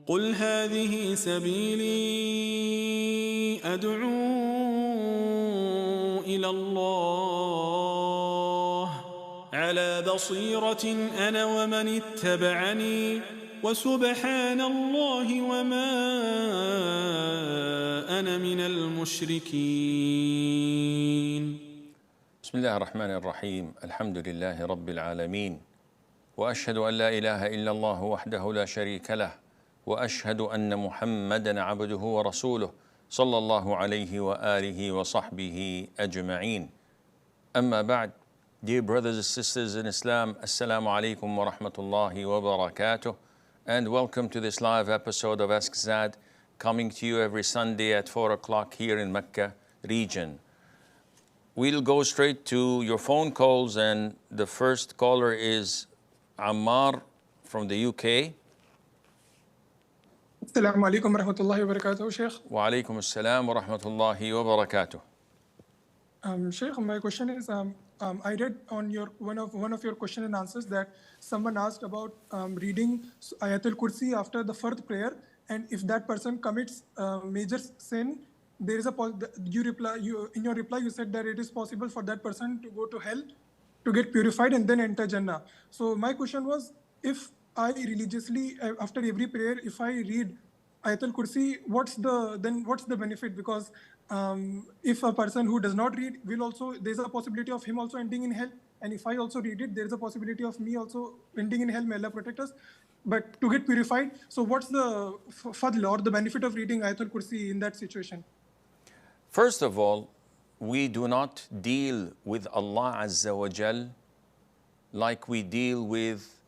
قل هذه سبيلي أدعو إلى الله على بصيرة أنا ومن اتبعني وسبحان الله وما أنا من المشركين. بسم الله الرحمن الرحيم. الحمد لله رب العالمين، وأشهد أن لا إله إلا الله وحده لا شريك له، وأشهد أن محمدًا عبده ورسوله صلى الله عليه وآله وصحبه أجمعين. أما بعد, dear brothers and sisters in Islam, Assalamu alaikum wa rahmatullahi wa barakatuh, and welcome to this live episode of Ask Zad, coming to you every Sunday at 4 o'clock here in Mecca region. We'll go straight to your phone calls, and the first caller is Ammar from the UK. Assalamu alaikum wa rahmatullahi wa barakatuh, Sheikh. Wa alaikum assalam wa rahmatullahi wa barakatuh. Sheikh, my question is, I read on your one of your question and answers that someone asked about reading Ayatul Kursi after the fourth prayer, and if that person commits major sin, there is a in your reply you said that it is possible for that person to go to hell to get purified and then enter Jannah. So my question was, if I religiously after every prayer, if I read Ayatul Kursi, what's the benefit? Because if a person who does not read there's a possibility of him also ending in hell, and if I also read it, there's a possibility of me also ending in hell. May Allah protect us. But to get purified, so what's the fadl or the benefit of reading Ayatul Kursi in that situation? First of all, we do not deal with Allah Azza wa Jal like we deal with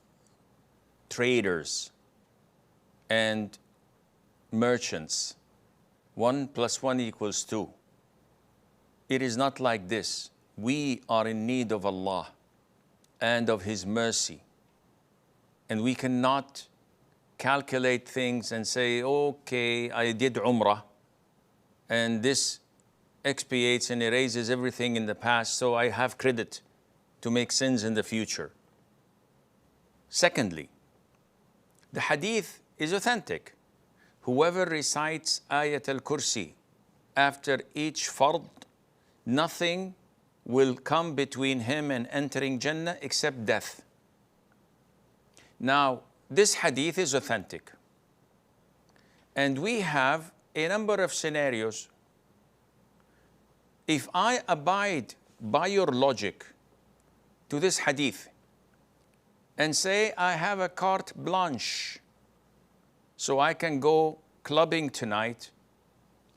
traders and merchants. 1 + 1 = 2. It is not like this. We are in need of Allah and of His mercy. And we cannot calculate things and say, okay, I did Umrah, and this expiates and erases everything in the past, so I have credit to make sins in the future. Secondly, the hadith is authentic. Whoever recites Ayat al-Kursi after each fard, nothing will come between him and entering Jannah except death. Now, this hadith is authentic. And we have a number of scenarios. If I abide by your logic to this hadith and say I have a carte blanche, so I can go clubbing tonight,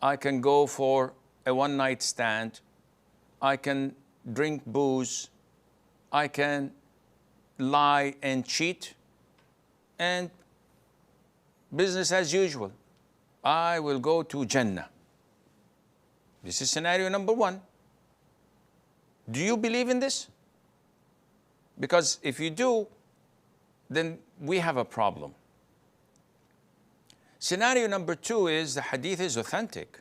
I can go for a one-night stand, I can drink booze, I can lie and cheat, and business as usual, I will go to Jannah. This is scenario number 1. Do you believe in this? Because if you do, then we have a problem. Scenario number 2 is the hadith is authentic,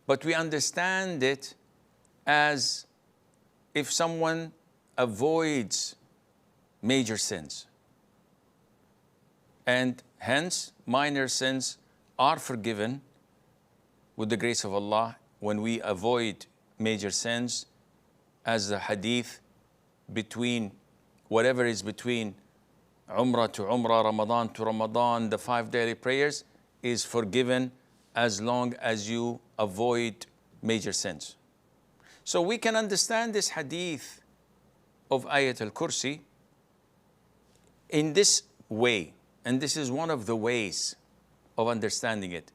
but we understand it as if someone avoids major sins. And hence, minor sins are forgiven with the grace of Allah when we avoid major sins, as the hadith between whatever is between Umrah to Umrah, Ramadan to Ramadan, the 5 daily prayers is forgiven as long as you avoid major sins. So we can understand this hadith of Ayat al-Kursi in this way, and this is one of the ways of understanding it.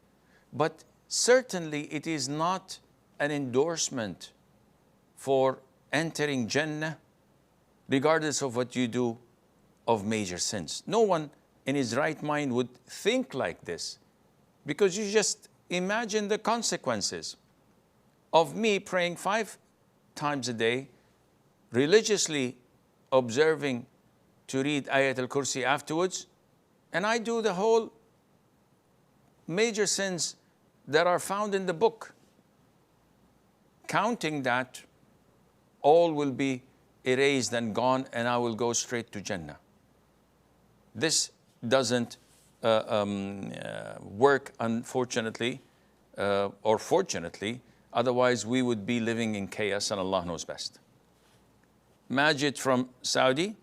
But certainly it is not an endorsement for entering Jannah regardless of what you do of major sins. No one in his right mind would think like this, because you just imagine the consequences of me praying 5 times a day, religiously observing to read Ayat al-Kursi afterwards, and I do the whole major sins that are found in the book. Counting that, all will be erased and gone, and I will go straight to Jannah. This doesn't work, unfortunately, or fortunately. Otherwise, we would be living in chaos, and Allah knows best. Majid from Saudi.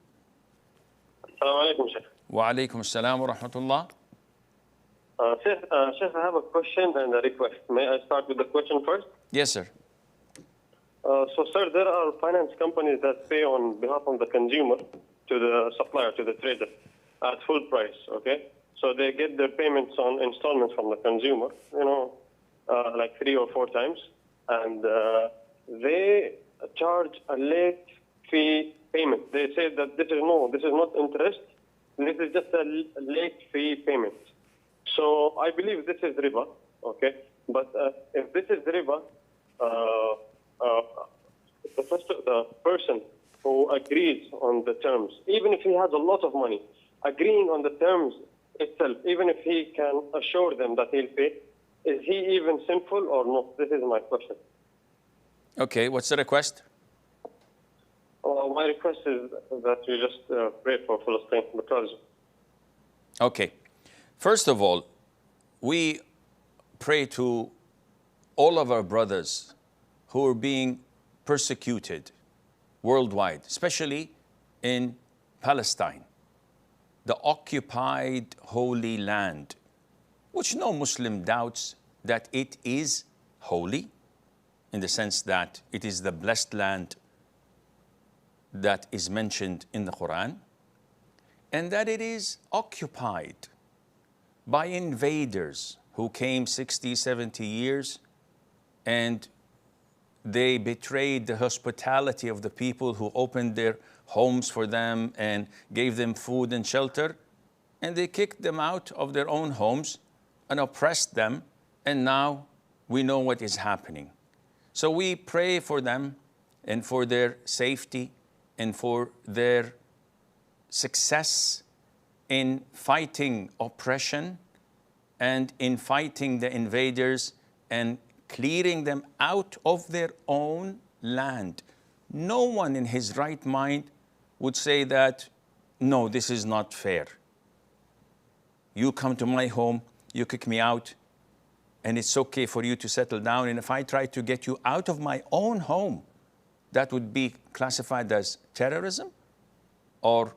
Assalamu alaikum, Sheikh. Wa alaikum assalam wa rahmatullah. Sheikh, I have a question and a request. May I start with the question first? Yes, sir. So, sir, there are finance companies that pay on behalf of the consumer to the supplier, to the trader, at full price, okay? So they get their payments on installments from the consumer, like 3 or 4 times. And they charge a late fee payment. They say that this is not interest. This is just a late fee payment. So I believe this is riba, okay? But if this is riba, the person who agrees on the terms, even if he has a lot of money, agreeing on the terms itself, even if he can assure them that he'll pay, is he even sinful or not? This is my question. Okay, what's the request? My request is that you just pray for Palestine because... Okay. First of all, we pray to all of our brothers who are being persecuted worldwide, especially in Palestine, the occupied Holy Land, which no Muslim doubts that it is holy, in the sense that it is the blessed land that is mentioned in the Quran, and that it is occupied by invaders who came 60, 70 years, and they betrayed the hospitality of the people who opened their homes for them and gave them food and shelter, and they kicked them out of their own homes and oppressed them, and now we know what is happening. So we pray for them and for their safety and for their success in fighting oppression and in fighting the invaders and clearing them out of their own land. No one in his right mind would say that, no, this is not fair. You come to my home, you kick me out, and it's okay for you to settle down. And if I try to get you out of my own home, that would be classified as terrorism or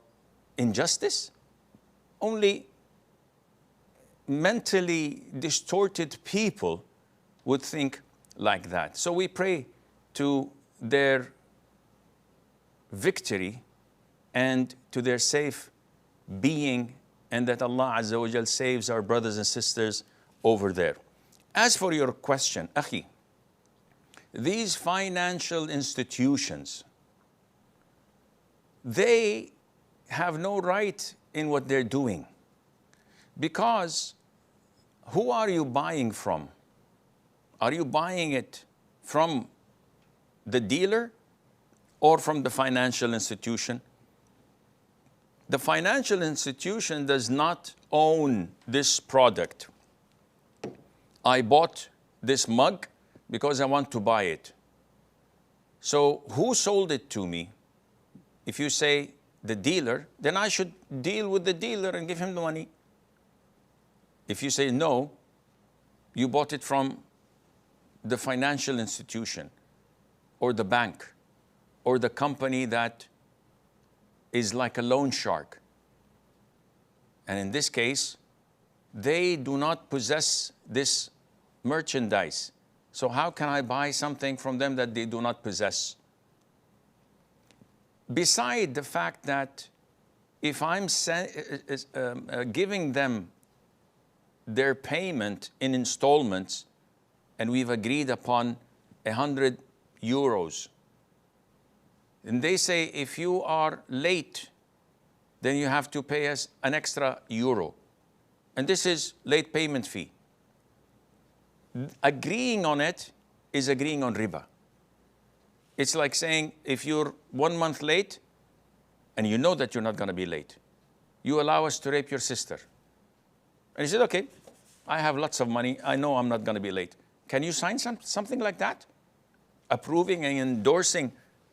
injustice. Only mentally distorted people would think like that. So we pray to their victory and to their safe being, and that Allah Azza wa Jal saves our brothers and sisters over there. As for your question, Akhi, these financial institutions, they have no right in what they're doing, because who are you buying from? Are you buying it from the dealer or from the financial institution? The financial institution does not own this product. I bought this mug because I want to buy it. So who sold it to me? If you say the dealer, then I should deal with the dealer and give him the money. If you say no, you bought it from the financial institution or the bank or the company that is like a loan shark. And in this case, they do not possess this merchandise. So how can I buy something from them that they do not possess? Beside the fact that if I'm giving them their payment in installments, and we've agreed upon 100 euros, and they say if you are late, then you have to pay us an extra euro. And this is late payment fee. Agreeing on it is agreeing on riba. It's like saying if you're 1 month late and you know that you're not going to be late, you allow us to rape your sister. And he said, okay, I have lots of money. I know I'm not going to be late. Can you sign something like that? Approving and endorsing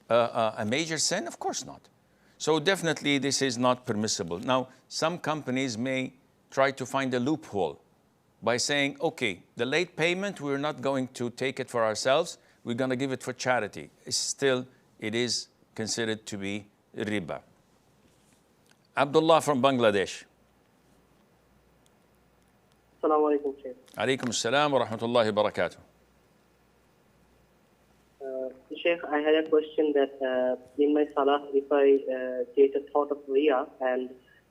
a major sin? Of course not. So definitely this is not permissible. Now, some companies may try to find a loophole by saying, okay, the late payment, we're not going to take it for ourselves, we're going to give it for charity. Still, it is considered to be riba. Abdullah from Bangladesh. Assalamu alaikum, Sheikh. Alaikum assalam wa rahmatullahi wa barakatuh. Sheikh, I had a question that in my salah, if I get a thought of Riyah and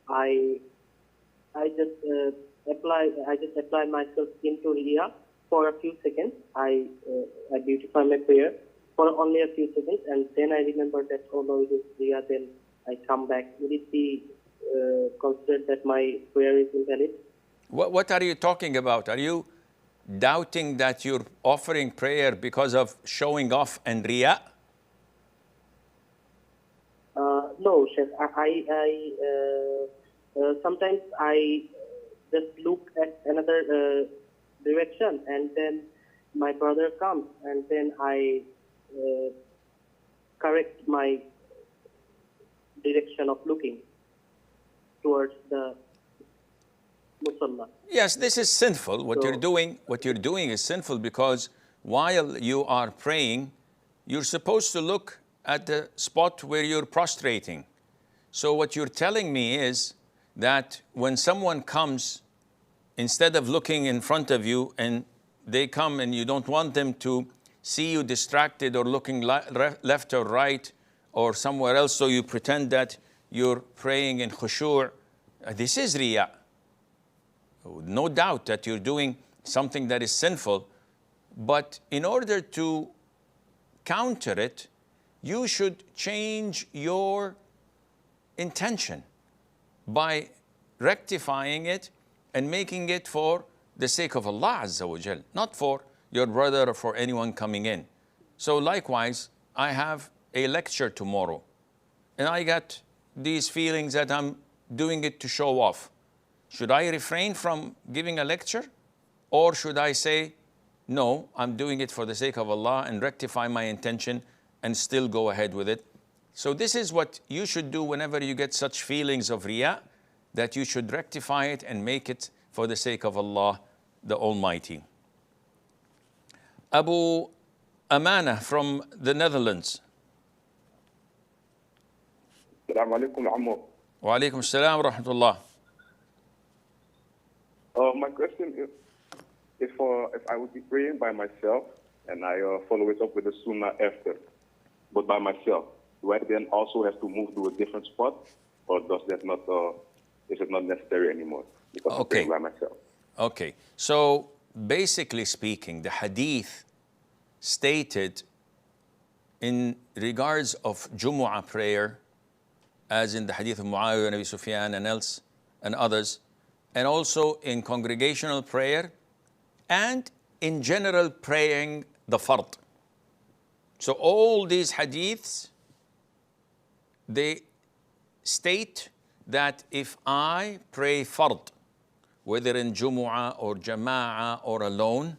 I just apply myself into Riyah for a few seconds. I beautify my prayer for only a few seconds, and then I remember that, oh no, it is Riyah, then I come back. Will it be considered that my prayer is invalid? What are you talking about? Are you doubting that you're offering prayer because of showing off and riya? No, Sheikh. Sometimes I just look at another direction, and then my brother comes, and then I correct my direction of looking towards the Musalla. Yes, this is sinful. What you're doing is sinful, because while you are praying, you're supposed to look at the spot where you're prostrating. So what you're telling me is that when someone comes, instead of looking in front of you, and they come and you don't want them to see you distracted or looking left or right or somewhere else, so you pretend that you're praying in khushu', this is riya. No doubt that you're doing something that is sinful, but in order to counter it, you should change your intention by rectifying it and making it for the sake of Allah Azza wa Jal, not for your brother or for anyone coming in. So likewise, I have a lecture tomorrow, and I got these feelings that I'm doing it to show off. Should I refrain from giving a lecture? Or should I say, no, I'm doing it for the sake of Allah, and rectify my intention and still go ahead with it? So this is what you should do whenever you get such feelings of riya, that you should rectify it and make it for the sake of Allah, the Almighty. Abu Amana from the Netherlands. Assalamu alaikum, Ammo. Wa alaikum assalam wa rahmatullah. My question is, if I would be praying by myself and I follow it up with the Sunnah after, but by myself, do I then also have to move to a different spot, or does that not? Is it not necessary anymore because I'm praying by myself? Okay. So basically speaking, the hadith stated in regards of Jumu'ah prayer, as in the hadith of Muawiyah and Abi Sufyan and else and others, and also in congregational prayer, and in general praying the fard. So all these hadiths, they state that if I pray fard, whether in Jumu'ah or Jama'ah or alone,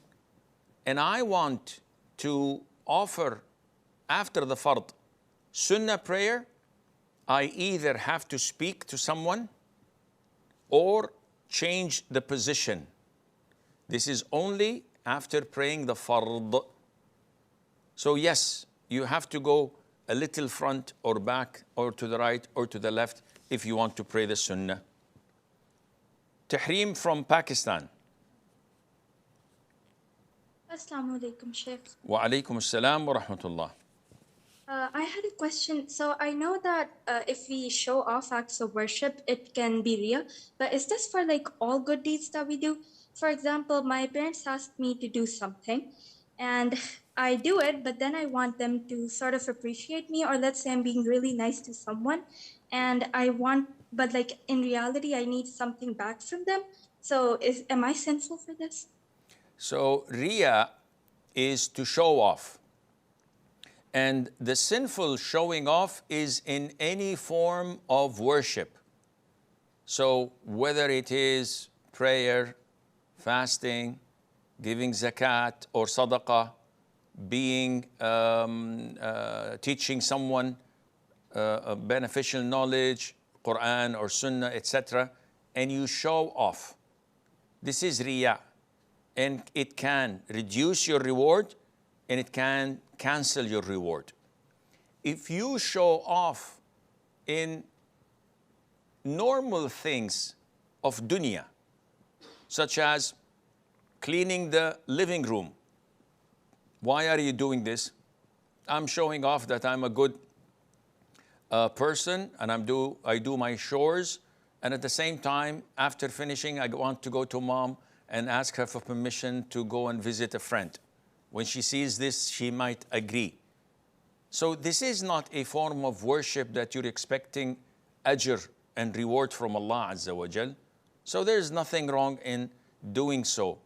and I want to offer after the fard Sunnah prayer, I either have to speak to someone or change the position. This is only after praying the fard. So yes, you have to go a little front or back or to the right or to the left if you want to pray the Sunnah. Tahreem from Pakistan. Assalamu alaikum, Sheikh. Wa alaikum assalam wa rahmatullah. I had a question. So I know that if we show off acts of worship, it can be riya. But is this for like all good deeds that we do? For example, my parents asked me to do something, and I do it, but then I want them to sort of appreciate me, or let's say I'm being really nice to someone, and but like in reality, I need something back from them. So am I sinful for this? So riya is to show off. And the sinful showing off is in any form of worship. So whether it is prayer, fasting, giving zakat or sadaqah, being teaching someone beneficial knowledge, Quran or Sunnah, etc. and you show off, this is riya, and it can reduce your reward and it can cancel your reward. If you show off in normal things of dunya, such as cleaning the living room, why are you doing this? I'm showing off that I'm a good person, and I do my chores, and at the same time, after finishing, I want to go to mom and ask her for permission to go and visit a friend. When she sees this, she might agree. So this is not a form of worship that you're expecting ajr and reward from Allah Azza wa Jal. So there's nothing wrong in doing so.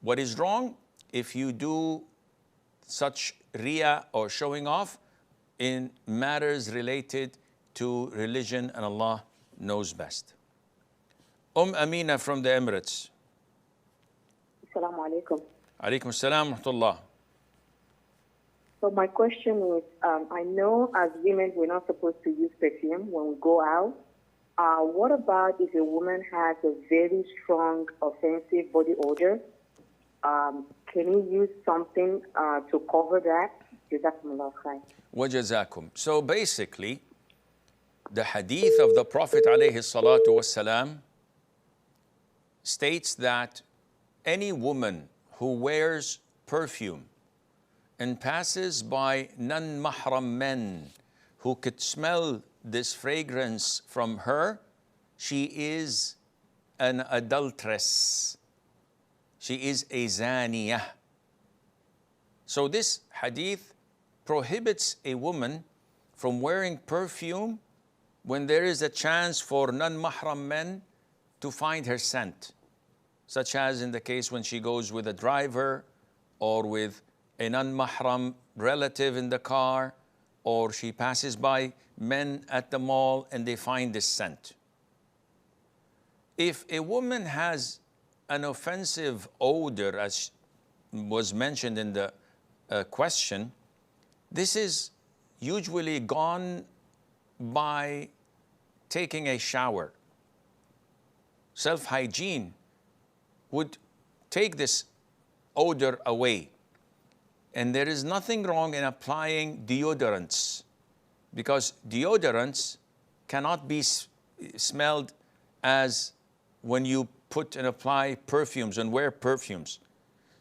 What is wrong? If you do such riya or showing off in matters related to religion, and Allah knows best. Amina from the Emirates. Assalamu alaikum. Alaikum assalam wa rahmatullah. So my question is, I know as women we're not supposed to use perfume when we go out. What about if a woman has a very strong offensive body odor? Can you use something to cover that? Jazakumullah khair. Wa jazakum. So basically, the hadith of the Prophet alayhi salatu wasalam states that any woman who wears perfume and passes by non-mahram men who could smell this fragrance from her, she is an adulteress. She is a zaniyah. So this hadith prohibits a woman from wearing perfume when there is a chance for non-mahram men to find her scent, such as in the case when she goes with a driver or with a non-mahram relative in the car, or she passes by men at the mall and they find this scent. If a woman has an offensive odor, as was mentioned in the question, this is usually gone by taking a shower. Self-hygiene would take this odor away. And there is nothing wrong in applying deodorants, because deodorants cannot be smelled as when you put and apply perfumes and wear perfumes.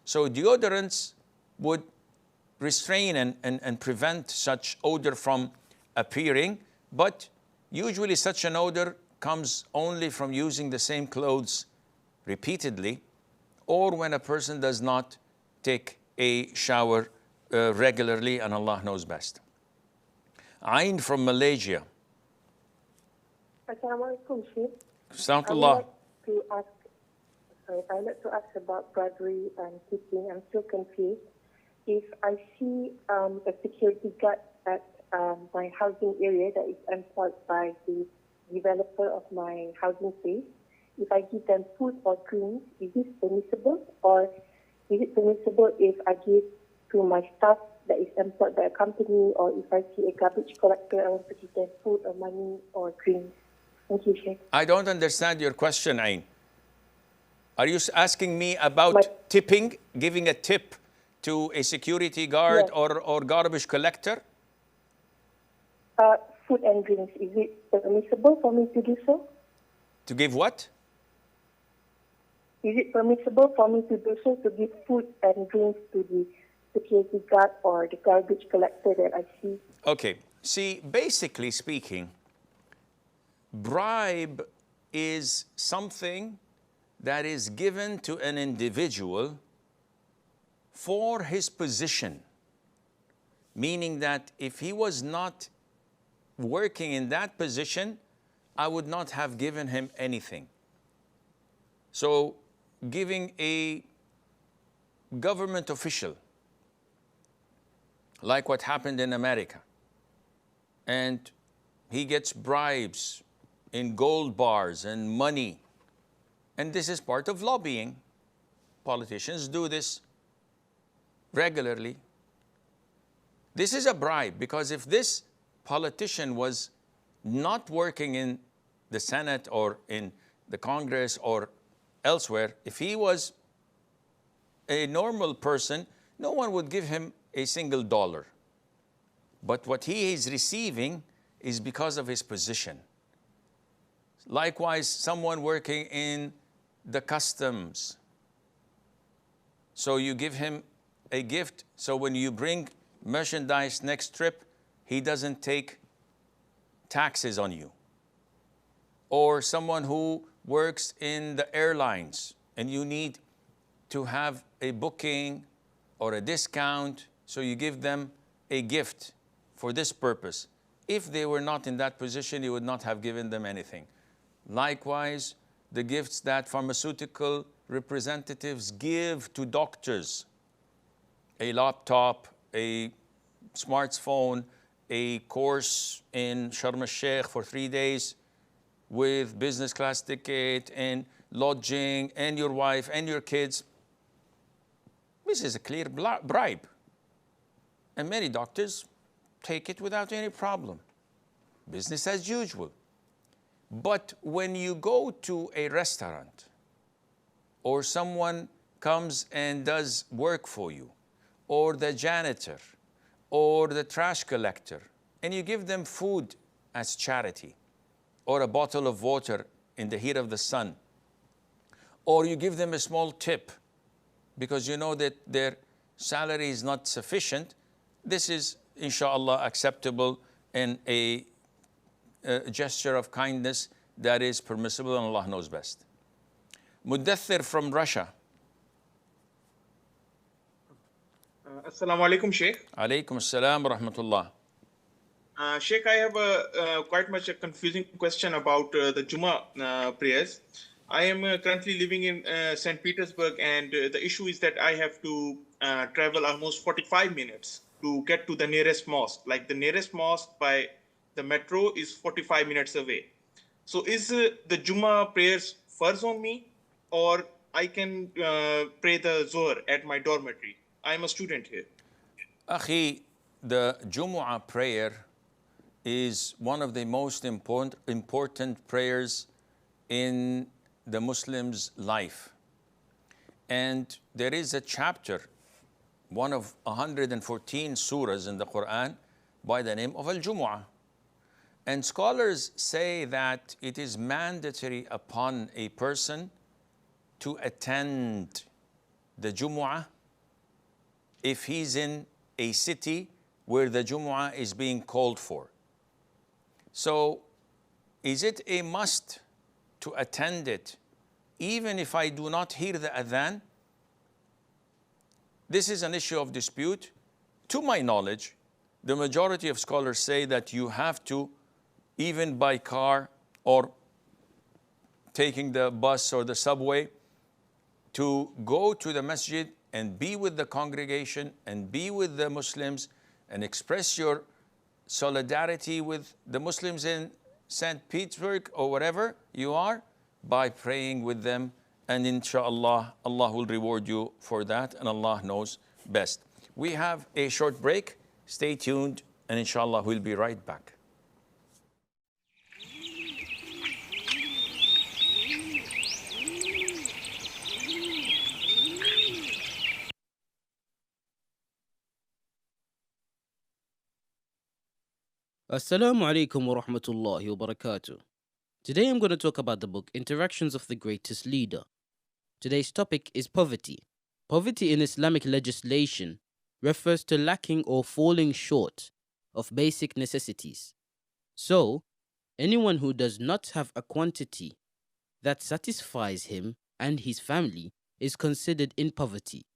So deodorants would restrain and prevent such odor from appearing, but usually such an odor comes only from using the same clothes repeatedly, or when a person does not take a shower regularly, and Allah knows best. Ain from Malaysia. Assalamu alaikum, Sheikh. Assalamualaikum. I'd like to ask about bribery and tipping. I'm still confused. If I see a security guard at my housing area that is employed by the developer of my housing space, if I give them food or drinks, is this permissible? Or is it permissible if I give to my staff that is employed by a company, or if I see a garbage collector, I want to give them food or money or drinks? Thank you, Sheikh. I don't understand your question, Ain. Are you asking me about tipping, giving a tip to a security guard, yes, or garbage collector? Food and drinks, is it permissible for me to do so? To give what? Is it permissible for me to do so, to give food and drinks to the security guard or the garbage collector that I see? Okay. See, basically speaking, bribe is something that is given to an individual for his position, meaning that if he was not working in that position, I would not have given him anything. So giving a government official, like what happened in America, and he gets bribes in gold bars and money, and this is part of lobbying. Politicians do this regularly. This is a bribe, because if this politician was not working in the Senate or in the Congress or elsewhere, if he was a normal person, no one would give him a single dollar. But what he is receiving is because of his position. Likewise, someone working in the customs. So you give him a gift. So when you bring merchandise next trip, he doesn't take taxes on you. Or someone who works in the airlines and you need to have a booking or a discount, so you give them a gift for this purpose. If they were not in that position, you would not have given them anything. Likewise, the gifts that pharmaceutical representatives give to doctors, a laptop, a smartphone, a course in Sharm el-Sheikh for 3 days with business class ticket and lodging and your wife and your kids. This is a clear bribe. And many doctors take it without any problem. Business as usual. But when you go to a restaurant or someone comes and does work for you, or the janitor, or the trash collector, and you give them food as charity, or a bottle of water in the heat of the sun, or you give them a small tip because you know that their salary is not sufficient, this is, inshallah, acceptable and a gesture of kindness that is permissible, and Allah knows best. Muddathir from Russia. Assalamu alaikum, Sheikh. Alaikum assalam wa rahmatullah. Sheikh, I have quite much a confusing question about the Jummah prayers. I am currently living in St. Petersburg, and the issue is that I have to travel almost 45 minutes to get to the nearest mosque. Like the nearest mosque by the metro is 45 minutes away. So is the Jummah prayers farz on me, or I can pray the Zohar at my dormitory? I'm a student here. Akhi, the Jumu'ah prayer is one of the most important prayers in the Muslim's life. And there is a chapter, one of 114 surahs in the Quran, by the name of Al-Jumu'ah. And scholars say that it is mandatory upon a person to attend the Jumu'ah if he's in a city where the Jumu'ah is being called for. So, is it a must to attend it even if I do not hear the adhan? This is an issue of dispute. To my knowledge, the majority of scholars say that you have to, even by car or taking the bus or the subway, to go to the masjid and be with the congregation and be with the Muslims and express your solidarity with the Muslims in St. Petersburg or wherever you are by praying with them. And inshallah, Allah will reward you for that, and Allah knows best. We have a short break. Stay tuned, and inshallah, we'll be right back. Assalamu alaikum wa rahmatullahi wa barakatuh. Today I'm going to talk about the book Interactions of the Greatest Leader. Today's topic is poverty. Poverty in Islamic legislation refers to lacking or falling short of basic necessities. So, anyone who does not have a quantity that satisfies him and his family is considered in poverty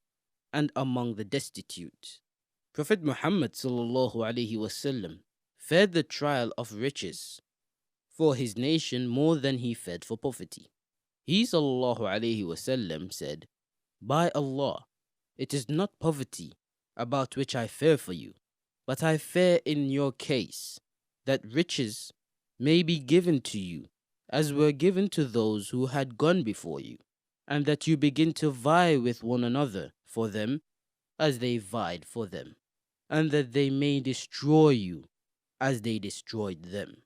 and among the destitute. Prophet Muhammad sallallahu alaihi wasallam fed the trial of riches for his nation more than he fed for poverty. He sallallahu alaihi wasallam said, "By Allah, it is not poverty about which I fear for you, but I fear in your case that riches may be given to you as were given to those who had gone before you, and that you begin to vie with one another for them as they vied for them, and that they may destroy you as they destroyed them."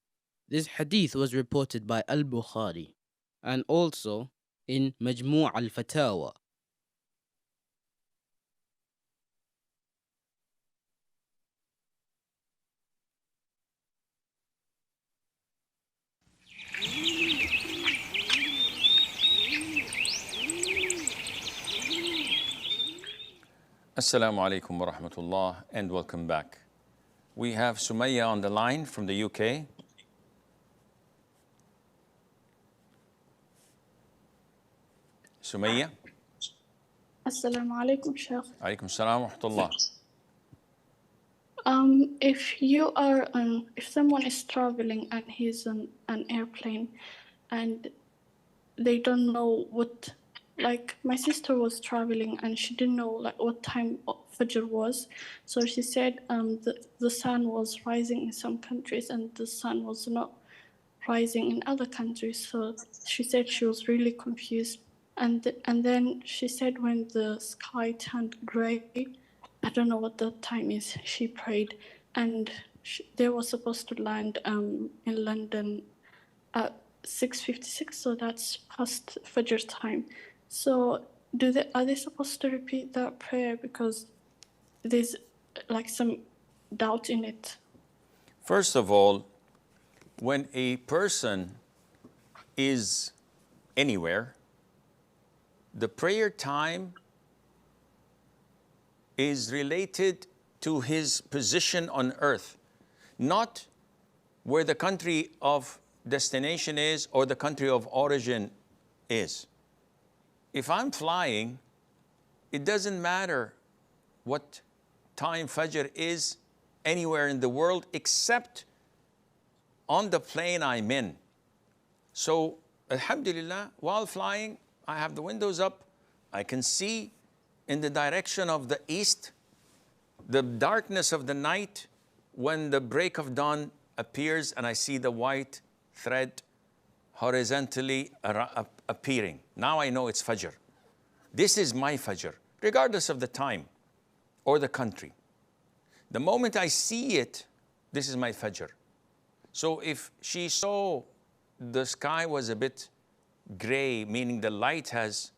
This hadith was reported by Al-Bukhari and also in Majmu' al-Fatawa. Assalamu alaikum wa rahmatullah and welcome back. We have Sumaya on the line from the UK. Sumaya. Assalamu alaikum, Sheikh. Alaikum salam wa rahmatullah. If someone is traveling and he's on an airplane and they don't know what, like my sister was traveling and she didn't know like what time Fajr was. So she said the sun was rising in some countries and the sun was not rising in other countries. So she said she was really confused. And then she said when the sky turned gray, I don't know what the time is, she prayed and they were supposed to land in London at 6:56, so that's past Fajr time. So are they supposed to repeat that prayer because there's like some doubt in it? First of all, when a person is anywhere, the prayer time is related to his position on earth, not where the country of destination is or the country of origin is. If I'm flying, it doesn't matter what time Fajr is anywhere in the world except on the plane I'm in. So, alhamdulillah, while flying, I have the windows up. I can see in the direction of the east, the darkness of the night when the break of dawn appears and I see the white thread horizontally appearing. Now I know it's Fajr. This is my Fajr, regardless of the time or the country. The moment I see it, this is my Fajr. So if she saw the sky was a bit gray, meaning the light has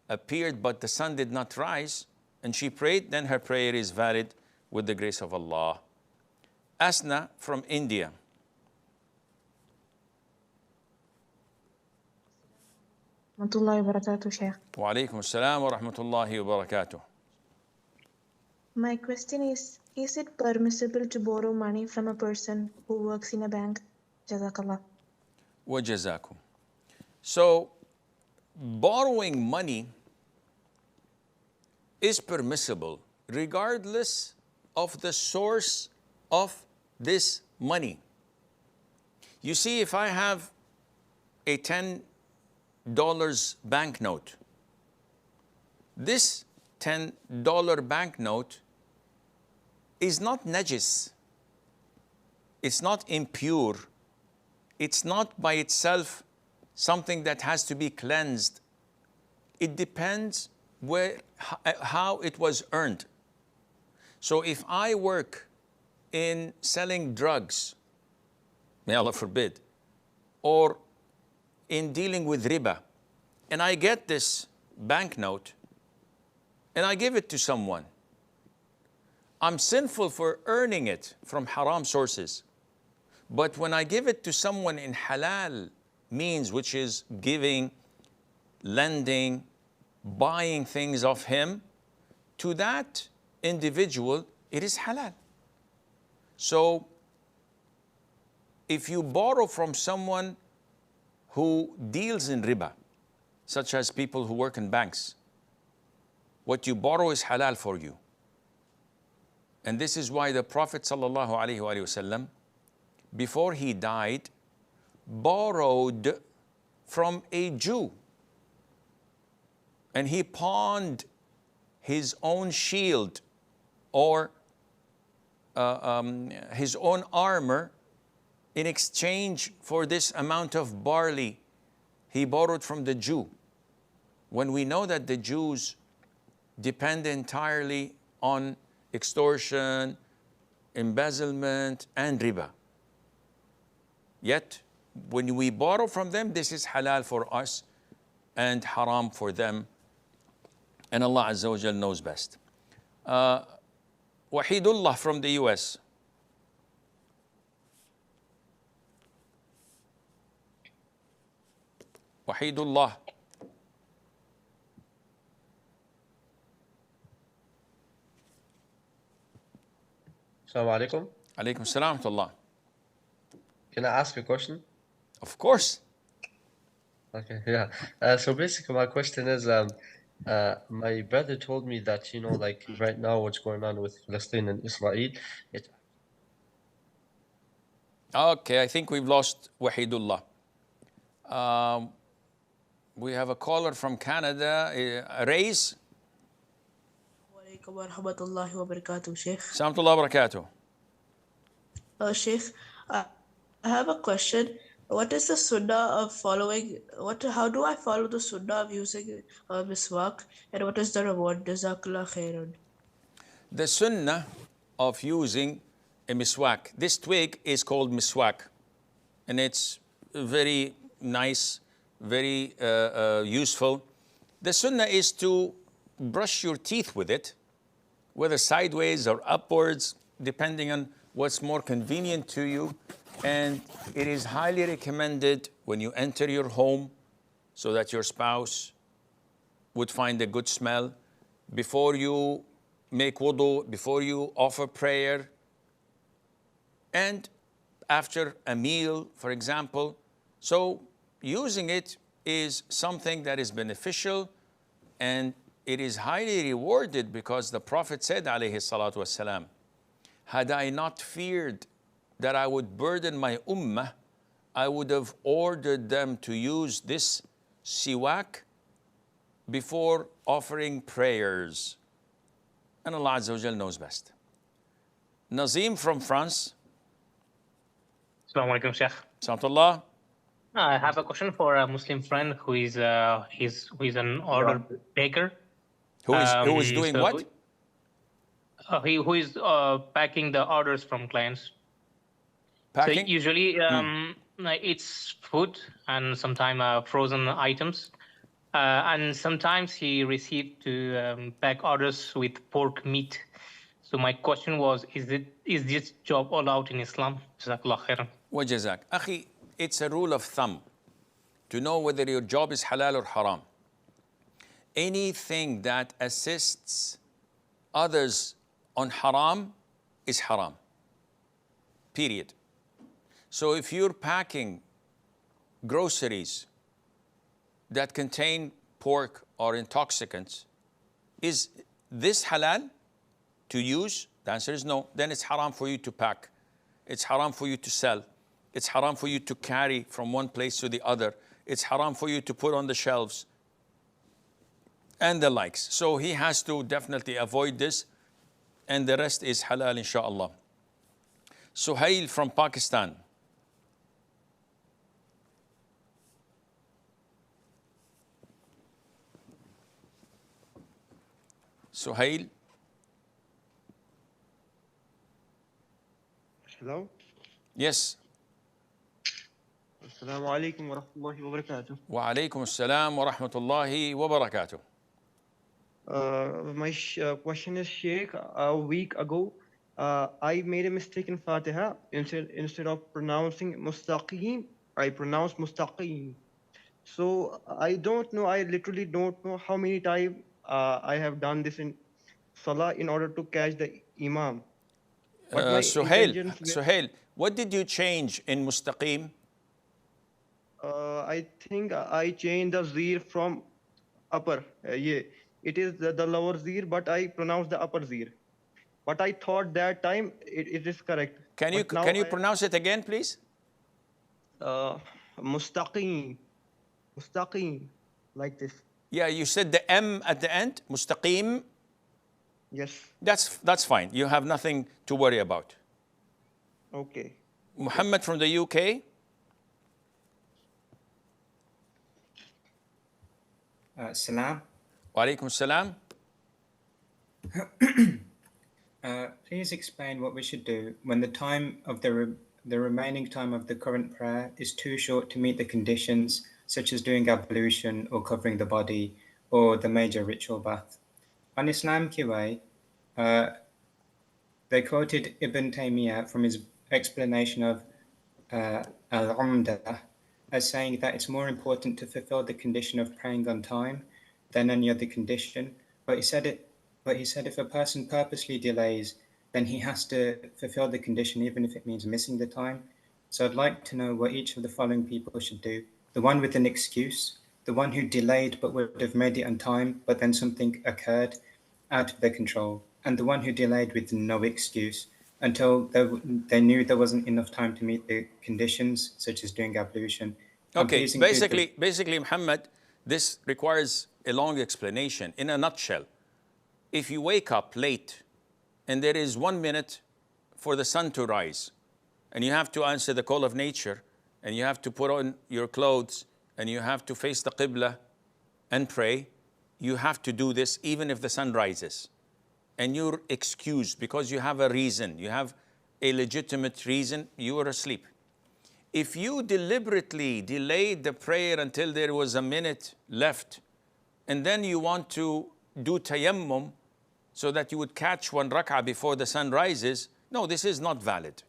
appeared but the sun did not rise, and she prayed, then her prayer is valid with the grace of Allah. Asna from India. Rahmatullahi wa barakatuh, Sheikh. Wa alaikum assalam wa rahmatullahi wa barakatuh. My question is it permissible to borrow money from a person who works in a bank? Jazakallah. Wa jazakum. So, borrowing money is permissible regardless of the source of this money. You see, if I have a $10 banknote, this $10 banknote is not najis, it's not impure, it's not by itself something that has to be cleansed. It depends how it was earned. So if I work in selling drugs, may Allah forbid, or in dealing with riba, and I get this banknote and I give it to someone, I'm sinful for earning it from haram sources. But when I give it to someone in halal means, which is giving, lending, buying things of him, to that individual, it is halal. So, if you borrow from someone who deals in riba, such as people who work in banks, what you borrow is halal for you. And this is why the Prophet ﷺ, before he died, borrowed from a Jew. And he pawned his own shield or his own armor in exchange for this amount of barley he borrowed from the Jew. When we know that the Jews depend entirely on extortion, embezzlement, and riba. Yet, when we borrow from them, this is halal for us and haram for them. And Allah Azza wa Jal knows best. Wahidullah from the US. Wahidullah. Assalamu alaikum. Alaikum salam wa rahmatullah. Can I ask a question? Of course. Okay, yeah. So basically, my question is, my brother told me that, you know, like right now, what's going on with Palestine and Israel, it. Okay, I think we've lost Wahidullah. We have a caller from Canada, Rays. Walaikum warahmatullahi wabarakatuh, Sheikh. Salamullah barakatuh. Sheikh, I have a question. What is the sunnah of following? How do I follow the sunnah of using miswak, and what is the reward? Jazakallah khairan. The sunnah of using a miswak. This twig is called miswak, and it's very nice, very useful. The sunnah is to brush your teeth with it, whether sideways or upwards, depending on what's more convenient to you. And it is highly recommended when you enter your home so that your spouse would find a good smell. Before you make wudu, before you offer prayer, and after a meal, for example. So using it is something that is beneficial, and it is highly rewarded because the Prophet said, alayhi salatu wassalam, had I not feared that I would burden my ummah, I would have ordered them to use this siwak before offering prayers. And Allah Azza wa Jal knows best. Nazim from France. Assalamu alaikum, Sheikh. Salamullah. I have a question for a Muslim friend who is an order taker. Who is doing what? Who is packing the orders from clients. Packing? So usually it's food and sometimes frozen items. And sometimes he received to pack orders with pork meat. So my question was, is this job allowed in Islam? Jazakallah khairan. Wa jazak. Akhi, it's a rule of thumb to know whether your job is halal or haram. Anything that assists others on haram is haram. Period. So if you're packing groceries that contain pork or intoxicants, is this halal to use? The answer is no. Then it's haram for you to pack. It's haram for you to sell. It's haram for you to carry from one place to the other. It's haram for you to put on the shelves and the likes. So he has to definitely avoid this, and the rest is halal, inshallah. Suhail from Pakistan. Suhail. Hello? Yes. Assalamu alaikum wa rahmatullahi wa barakatuh. Wa alaikum assalam wa rahmatullahi wa barakatuh. My question is, Sheikh, a week ago, I made a mistake in Fatiha. Instead of pronouncing mustaqim, I pronounced mustaqim. So I don't know, I literally don't know how many times I have done this in Salah in order to catch the Imam. Suhail, what did you change in mustaqim? I think I changed the zir from upper. Yeah, it is the lower zir, but I pronounced the upper zir. But I thought that time it is correct. Can you pronounce it again, please? Mustaqim, like this. Yeah, you said the M at the end, mustaqim. Yes. That's fine. You have nothing to worry about. Okay. Muhammad from the UK. Salam. Wa alaikum salam. Please explain what we should do when the time of the the remaining time of the current prayer is too short to meet the conditions, such as doing ablution or covering the body or the major ritual bath. On Islam QA, they quoted Ibn Taymiyyah from his explanation of Al-Umdah as saying that it's more important to fulfill the condition of praying on time than any other condition. But he said if a person purposely delays, then he has to fulfill the condition even if it means missing the time. So I'd like to know what each of the following people should do. The one with an excuse, the one who delayed but would have made it on time, but then something occurred out of their control, and the one who delayed with no excuse until they knew there wasn't enough time to meet the conditions, such as doing ablution. Okay, basically, Muhammad, this requires a long explanation. In a nutshell, if you wake up late and there is 1 minute for the sun to rise, and you have to answer the call of nature, and you have to put on your clothes, and you have to face the Qibla and pray, you have to do this even if the sun rises. And you're excused because you have a reason, you have a legitimate reason, you are asleep. If you deliberately delayed the prayer until there was a minute left, and then you want to do tayammum so that you would catch 1 rak'ah before the sun rises, no, this is not valid.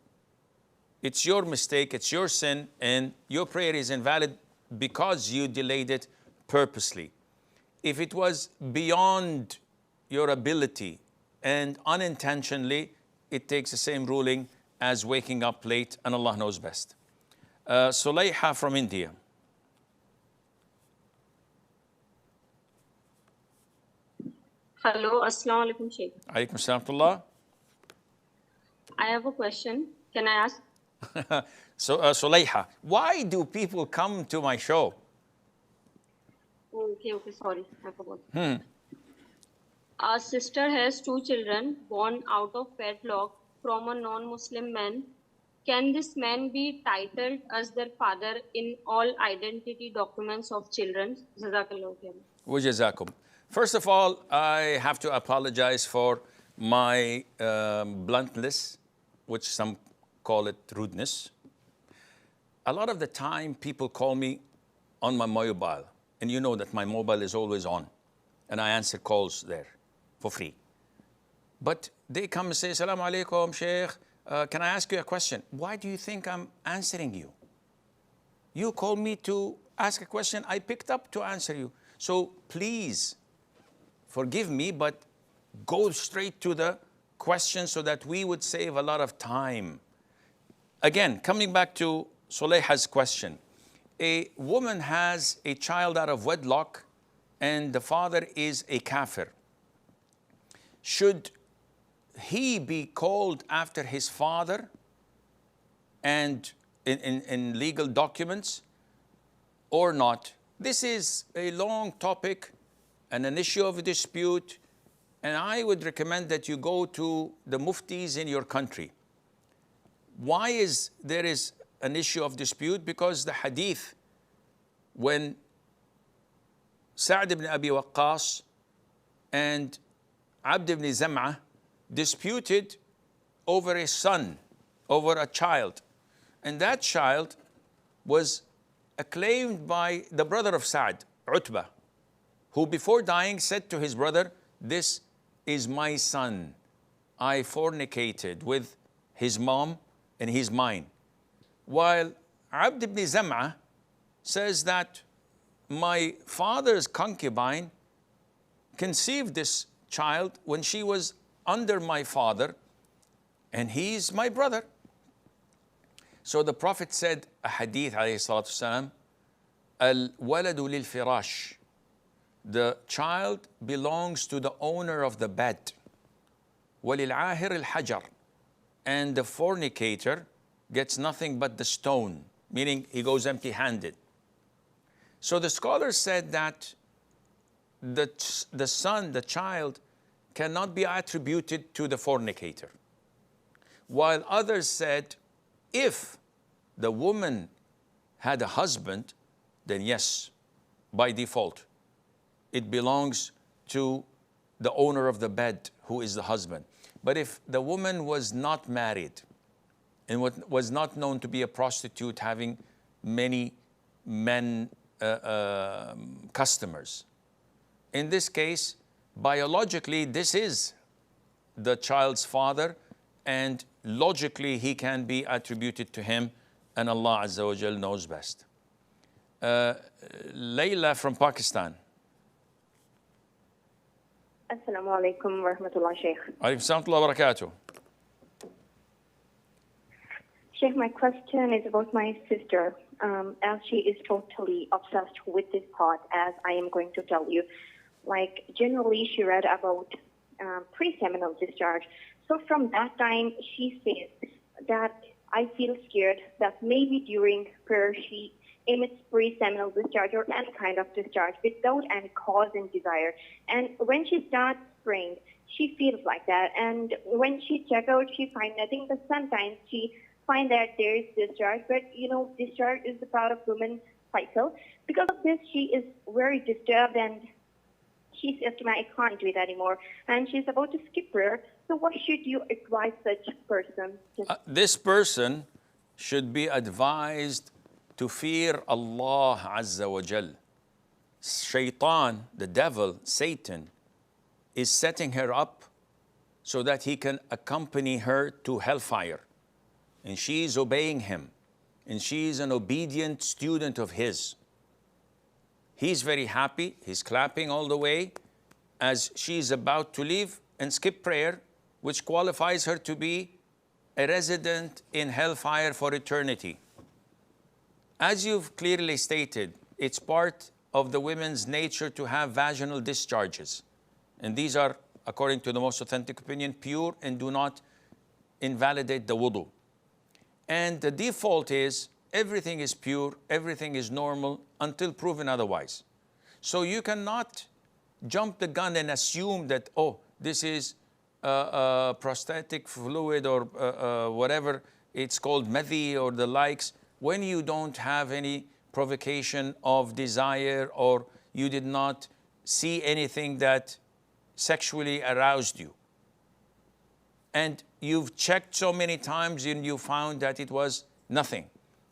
It's your mistake, it's your sin, and your prayer is invalid because you delayed it purposely. If it was beyond your ability and unintentionally, it takes the same ruling as waking up late, and Allah knows best. Sulayha from India. Hello, Assalamu alaikum, Sheikh. Alaikum assalam. I have a question. Can I ask? So, Sulayha, why do people come to my show? Okay, sorry, I forgot. Our sister has 2 children born out of wedlock from a non-Muslim man. Can this man be titled as their father in all identity documents of children? Jazakallah khair. Wajazakum. First of all, I have to apologize for my bluntness, which some call it rudeness. A lot of the time, people call me on my mobile, and you know that my mobile is always on, and I answer calls there for free. But they come and say, Assalamu alaikum, Sheikh, can I ask you a question? Why do you think I'm answering you? You called me to ask a question, I picked up to answer you. So please, forgive me, but go straight to the question so that we would save a lot of time. Again, coming back to Sulayha's question, a woman has a child out of wedlock and the father is a kafir. Should he be called after his father and in legal documents or not? This is a long topic and an issue of dispute, and I would recommend that you go to the muftis in your country. Why is there is an issue of dispute? Because the hadith, when Sa'd ibn Abi Waqqas and Abd ibn Zam'ah disputed over a son, over a child, and that child was acclaimed by the brother of Sa'd, Utbah, who before dying said to his brother, this is my son. I fornicated with his mom and he's mine. While Abd ibn Zam'ah says that my father's concubine conceived this child when she was under my father, and he's my brother. So the Prophet said, a hadith, alayhi salatu wasalam, al-waladu lil-firash. The child belongs to the owner of the bed. وَلِلْعَاهِرِ الْحَجَرِ. And the fornicator gets nothing but the stone, meaning he goes empty-handed. So the scholars said that the son, the child, cannot be attributed to the fornicator. While others said, if the woman had a husband, then yes, by default, it belongs to the owner of the bed, who is the husband. But if the woman was not married and what was not known to be a prostitute having many men customers. In this case, biologically, this is the child's father, and logically he can be attributed to him, and Allah Azza wa Jal knows best. Layla from Pakistan. Assalamu alaikum wa rahmatullah, Sheikh. Alaykum salam wa barakatuh. Sheikh, my question is about my sister, as she is totally obsessed with this part, as I am going to tell you. Like, generally, she read about pre-seminal discharge. So from that time, she says that I feel scared that maybe during prayer she emits pre-seminal discharge or any kind of discharge without any cause and desire. And when she starts praying, she feels like that. And when she checks out, she finds nothing, but sometimes she finds that there is discharge. But, you know, discharge is the part of women's cycle. Because of this, she is very disturbed, and she says to me, I can't do it anymore. And she's about to skip prayer. So what should you advise such a person? This person should be advised to fear Allah Azza wa Jal. Shaitan, the devil, Satan, is setting her up so that he can accompany her to hellfire. And she is obeying him. And she is an obedient student of his. He's very happy. He's clapping all the way as she's about to leave and skip prayer, which qualifies her to be a resident in hellfire for eternity. As you've clearly stated, it's part of the women's nature to have vaginal discharges. And these are, according to the most authentic opinion, pure and do not invalidate the wudu. And the default is everything is pure, everything is normal until proven otherwise. So you cannot jump the gun and assume that, oh, this is prosthetic fluid or whatever it's called, madhi or the likes, when you don't have any provocation of desire or you did not see anything that sexually aroused you. And you've checked so many times and you found that it was nothing,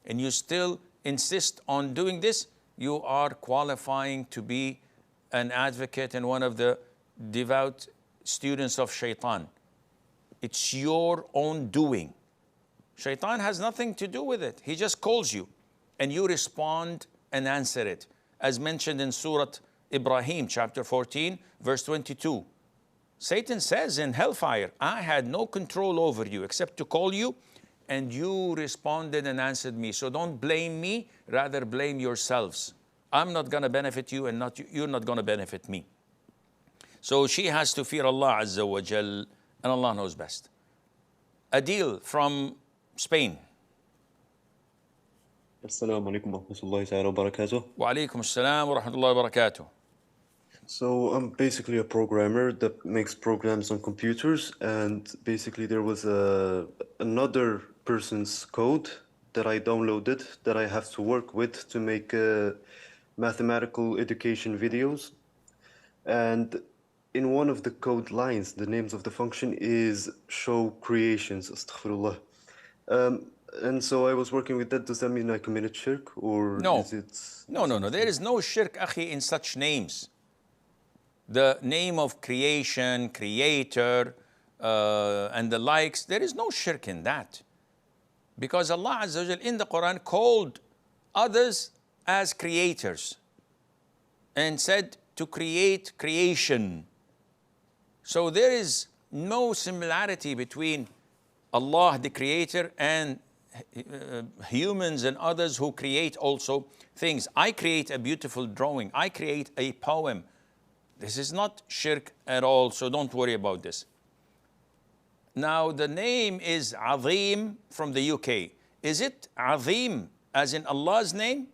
and you still insist on doing this, you are qualifying to be an advocate and one of the devout students of Shaitan. It's your own doing. Shaitan has nothing to do with it. He just calls you and you respond and answer it. As mentioned in Surah Ibrahim, chapter 14, verse 22. Satan says in hellfire, I had no control over you except to call you, and you responded and answered me. So don't blame me, rather blame yourselves. I'm not going to benefit you, and you're not going to benefit me. So she has to fear Allah Azza wa Jal, and Allah knows best. Adil from Spain. Assalamu alaikum wa rahmatullahi wa barakatuh. Wa alaikum assalam wa rahmatullahi wa barakatuh. So I'm basically a programmer that makes programs on computers, and basically there was another person's code that I downloaded that I have to work with to make mathematical education videos. And in one of the code lines, the names of the function is show creations, astaghfirullah. And so I was working with that. Does that mean I committed shirk, or no. is it? No. There is no shirk, akhi, in such names. The name of creation, creator, and the likes, there is no shirk in that. Because Allah Azza wa Jal in the Quran called others as creators and said to create creation. So there is no similarity between Allah the creator and humans and others who create also things. I create a beautiful drawing. I create a poem. This is not shirk at all, so don't worry about this. Now, the name is Azim from the UK. Is it Azim as in Allah's name?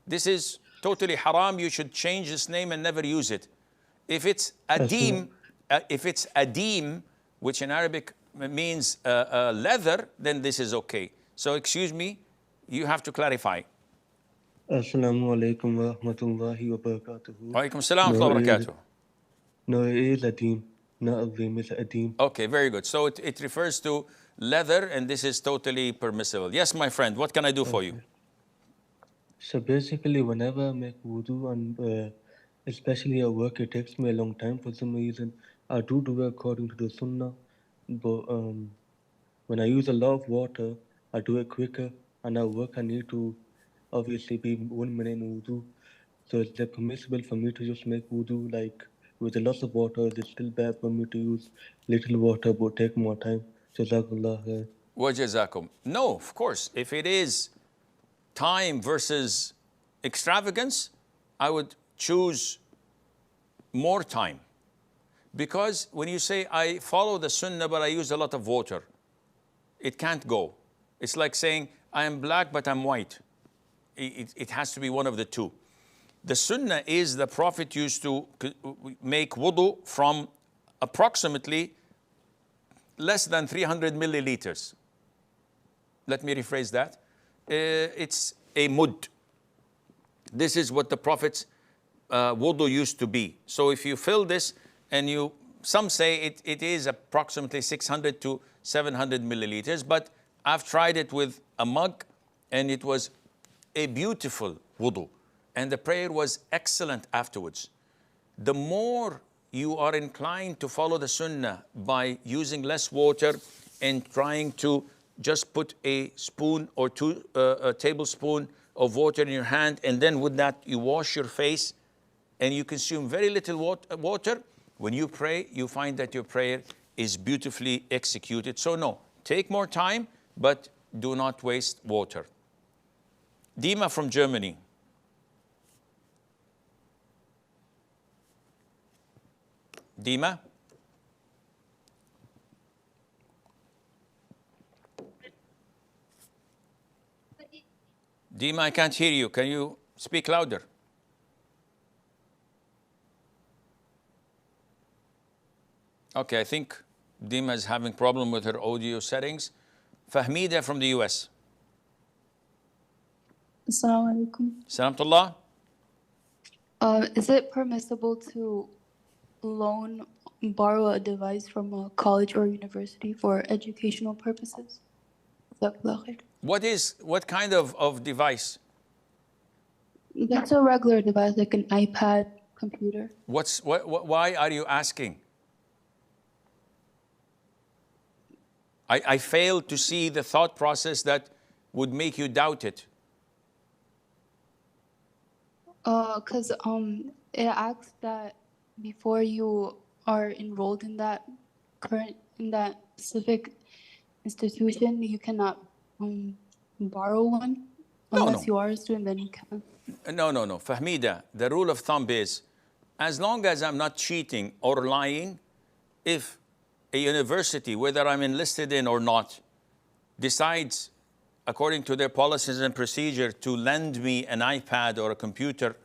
This is totally haram. You should change this name and never use it. If it's Adim, which in Arabic means leather, then this is okay. So excuse me, you have to clarify. Assalamu alaikum wa rahmatullahi wa barakatuh. Wa alaikum assalam wa barakatuh. No, it is Adim. Not Azim, it's Adim. Okay, very good. So it refers to leather, and this is totally permissible. Yes, my friend, what can I do for you? So basically, whenever I make wudu, and especially at work, it takes me a long time for some reason. I do it according to the sunnah, but when I use a lot of water, I do it quicker, and at work I need to obviously be 1 minute in wudu. So is it permissible for me to just make wudu like with a lot of water? Is it still bad for me to use little water but take more time? Jazakallah khair. Wajazakum. No, of course. If it is time versus extravagance, I would choose more time. Because when you say, I follow the sunnah but I use a lot of water, it can't go. It's like saying, I am black but I'm white. It has to be one of the two. The sunnah is the Prophet used to make wudu from approximately less than 300 milliliters. Let me rephrase that. It's a mud. This is what the Prophet's wudu used to be. So if you fill this, and some say it is approximately 600 to 700 milliliters, but I've tried it with a mug, and it was a beautiful wudu. And the prayer was excellent afterwards. The more you are inclined to follow the sunnah by using less water and trying to just put a spoon or a tablespoon of water in your hand, and then with that you wash your face and you consume very little water, when you pray, you find that your prayer is beautifully executed. So no, take more time, but do not waste water. Dima from Germany. Dima? Dima, I can't hear you. Can you speak louder? Okay, I think Dima is having problem with her audio settings. Fahmida from the US. Assalamu alaikum. Salamtullah. Is it permissible to borrow a device from a college or university for educational purposes? What kind of device? That's a regular device, like an iPad, computer. Why are you asking? I fail to see the thought process that would make you doubt it. Because it asks that before you are enrolled in that specific institution, you cannot borrow one unless you are a student. Then you can. No. Fahmida, the rule of thumb is, as long as I'm not cheating or lying, if a university, whether I'm enlisted in or not, decides, according to their policies and procedure, to lend me an iPad or a computer,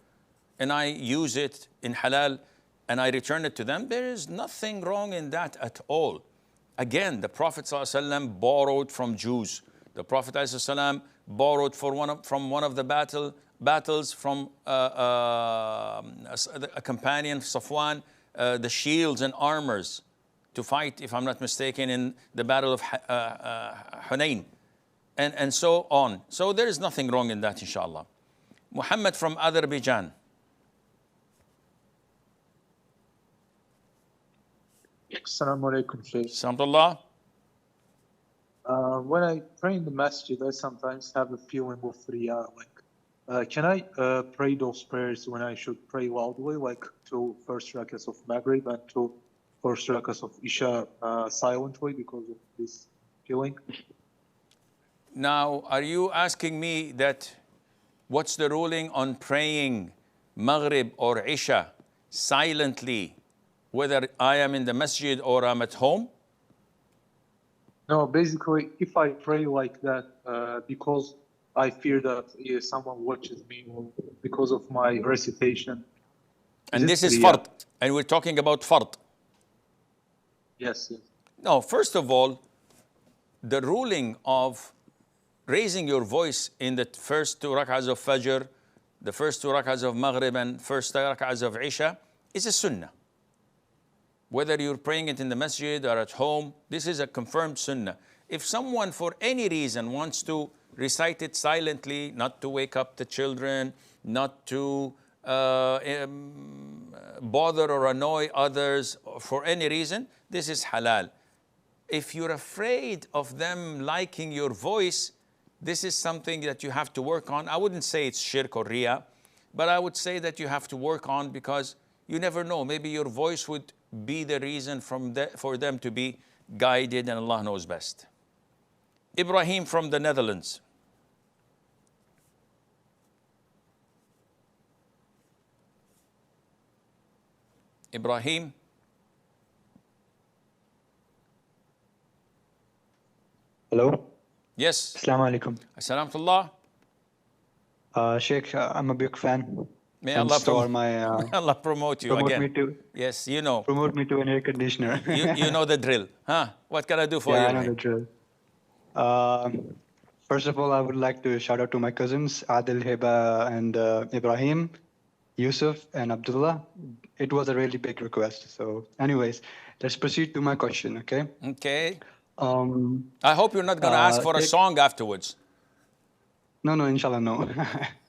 and I use it in halal, and I return it to them, there is nothing wrong in that at all. Again, the Prophet ﷺ borrowed from Jews. The Prophet ﷺ borrowed from one of the battles from a companion, Safwan, the shields and armors to fight, if I'm not mistaken, in the battle of Hunayn, and so on. So there is nothing wrong in that, inshallah. Muhammad from Azerbaijan. Assalamu alaikum, Shaykh. Alhamdulillah. When I pray in the masjid, I sometimes have a feeling of riyah. Can I pray those prayers when I should pray loudly, like 2 first rakats of Maghrib and 2 first rakats of Isha silently because of this feeling? Now, are you asking me that what's the ruling on praying Maghrib or Isha silently, whether I am in the masjid or I'm at home? No, basically, if I pray like that because I fear that someone watches me or because of my recitation. And this is fard, and we're talking about fard. Yes. No, first of all, the ruling of raising your voice in the first 2 rak'ahs of Fajr, the first 2 rak'ahs of Maghrib, and first 2 rak'ahs of Isha is a sunnah. Whether you're praying it in the masjid or at home, this is a confirmed sunnah. If someone for any reason wants to recite it silently, not to wake up the children, not to bother or annoy others for any reason, this is halal. If you're afraid of them liking your voice, this is something that you have to work on. I wouldn't say it's shirk or riyah, but I would say that you have to work on, because you never know. Maybe your voice would be the reason for them to be guided, and Allah knows best. Ibrahim from the Netherlands. Ibrahim. Hello. Yes. Assalamu alaikum. Assalamu alaikum. Sheikh, I'm a big fan. May And Allah, so are my, Allah promote you promote again. me to, yes, you know. promote me to an air conditioner. you know the drill. Huh? What can I do for you? Yeah, I know the drill. First of all, I would like to shout out to my cousins, Adil, Heba, and Ibrahim, Yusuf, and Abdullah. It was a really big request. So anyways, let's proceed to my question, okay? Okay. I hope you're not going to ask for a song afterwards. No, inshallah, no.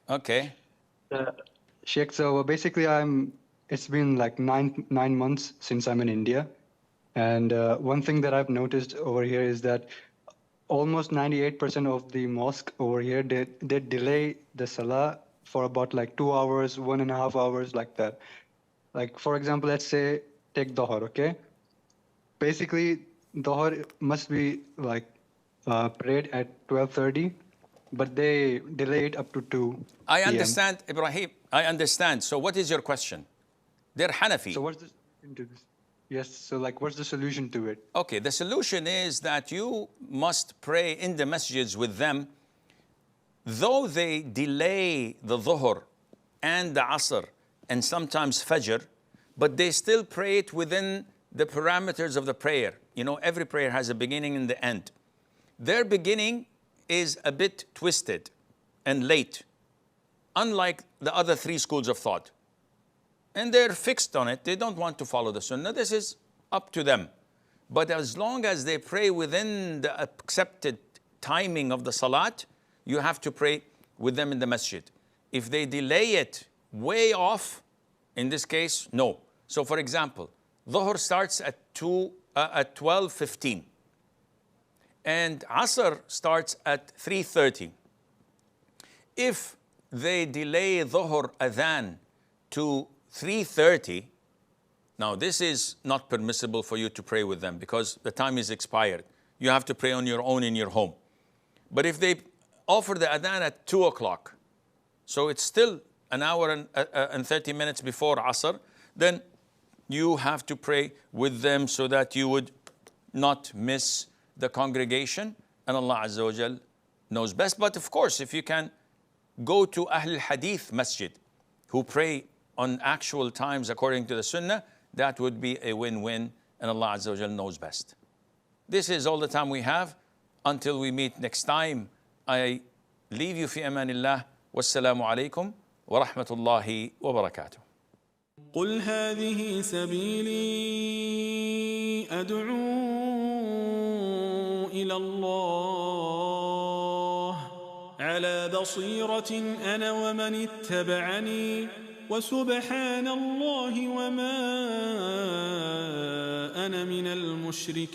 Okay. Sheikh, so basically it's been like nine months since I'm in India. And one thing that I've noticed over here is that almost 98% of the mosque over here, they delay the salah for about like 2 hours, 1.5 hours, like that. Like, for example, let's say, take Dhuhr, okay? Basically, Dhuhr must be like prayed at 12:30, but they delay it up to 2 I p.m. understand, Ibrahim. I understand. So what is your question? They're Hanafi. So what's the solution to this? Yes, so like what's the solution to it? Okay, the solution is that you must pray in the masjids with them, though they delay the Dhuhr and the Asr and sometimes Fajr, but they still pray it within the parameters of the prayer. You know, every prayer has a beginning and the end. Their beginning is a bit twisted and late, unlike the other three schools of thought. And they're fixed on it. They don't want to follow the Sunnah. This is up to them. But as long as they pray within the accepted timing of the Salat, you have to pray with them in the masjid. If they delay it way off, in this case, no. So for example, Dhuhr starts at 12:15. And Asr starts at 3:30. If they delay Dhuhr adhan to 3:30, now this is not permissible for you to pray with them because the time is expired. You have to pray on your own in your home. But if they offer the adhan at 2 o'clock, so it's still an hour and 30 minutes before Asr, then you have to pray with them so that you would not miss the congregation, and Allah Azza wa Jal knows best. But of course, if you can go to Ahl Hadith Masjid who pray on actual times according to the Sunnah, that would be a win-win, and Allah Azza wa Jal knows best. This is all the time we have. Until we meet next time, I leave you fi amanillah. Wassalamu alaikum wa rahmatullahi wa barakatuh. قل هذه سبيلي أدعو إلى الله على بصيرة أنا ومن اتبعني وسبحان الله وما أنا من المشركين